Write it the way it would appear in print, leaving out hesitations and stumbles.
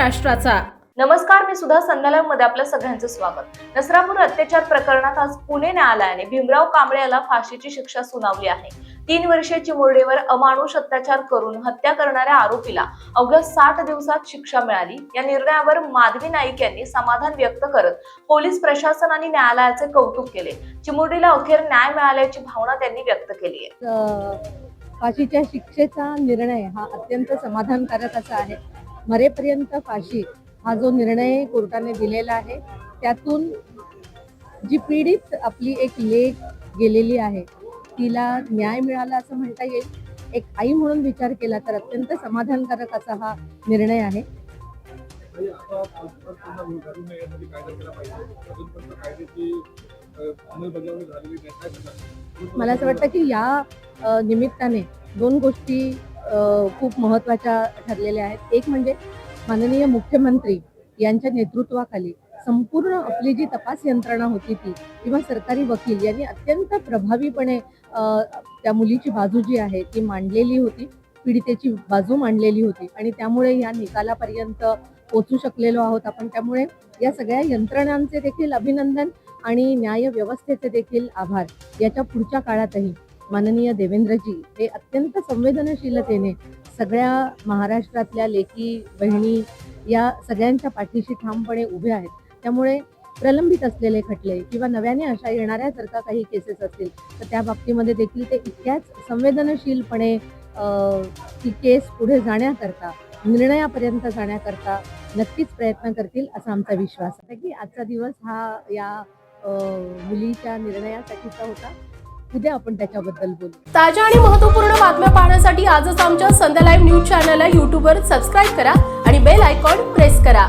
महाराष्ट्राचा। नमस्कार, मी सुद्धा संध्यालयमध्ये आपल्या सगळ्यांचं स्वागत। नसरापूर अत्याचार प्रकरणात आज पुणे न्यायालयाने भीमराव कांबळे याला फाशीची शिक्षा सुनावली आहे। 3 वर्षीय चिमुरडीवर अमानुष अत्याचार करून हत्या करणाऱ्या आरोपीला अवघ्या 60 दिवसात शिक्षा मिळाली। या निर्णयावर माधवी नाईक यांनी समाधान व्यक्त करत पोलीस प्रशासन आणि न्यायालयाचे कौतुक केले। चिमुरडीला अखेर न्याय मिळाल्याची भावना त्यांनी व्यक्त केली आहे। फाशीच्या शिक्षेचा निर्णय हा अत्यंत समाधानकारक असा आहे। मरेपर्यंत फाशी हा जो निर्णय कोर्टाने दिलेला आहे, त्यातून जी पीडित आपली एक लेक गेलेली आहे तिला न्याय मिळाला असं म्हणता येईल। एक आई म्हणून विचार केला तर अत्यंत समाधानकारक असा हा निर्णय आहे। मला असं वाटतं की या निमित्ताने 2 गोष्टी खूप महत्त्वाच्या ठरलेल्या आहेत। एक म्हणजे माननीय मुख्यमंत्री यांच्या नेतृत्वाखाली संपूर्ण आपली जी तपास यंत्रणा होती ती किंवा सरकारी वकील यांनी अत्यंत प्रभावीपणे त्या मुलीची बाजू जी आहे ती मांडलेली होती, पीडितेची बाजू मांडलेली होती आणि त्यामुळे या निकालापर्यंत पोहोचू शकलेलो आहोत आपण। त्यामुळे या सगळ्या यंत्रणांचे देखील अभिनंदन आणि न्याय व्यवस्थेचे देखील आभार। याच्या पुढच्या काळातही माननीय देवेंद्रजी हे अत्यंत संवेदनशीलतेने सगळ्या महाराष्ट्रातल्या लेकी बहिणी या सगळ्यांच्या पाठीशी ठामपणे उभे आहेत। त्यामुळे प्रलंबित असलेले खटले किंवा नव्याने अशा येणाऱ्या जर का काही केसेस असतील तर त्या बाबतीमध्ये देखील ते इतक्याच संवेदनशीलपणे ती केस पुढे जाण्याकरता, निर्णयापर्यंत जाण्याकरता नक्कीच प्रयत्न करतील असा आमचा विश्वास आहे की आजचा दिवस हा या मुलीच्या निर्णयासाठीचा होता। उद्या आपण त्याच्याबद्दल बोलू। ताज्या आणि महत्त्वपूर्ण बातम्या पाहण्यासाठी आजच आमच्या संध्या लाईव्ह न्यूज चॅनलला YouTubeवर सबस्क्राईब करा आणि बेल आयकॉन प्रेस करा।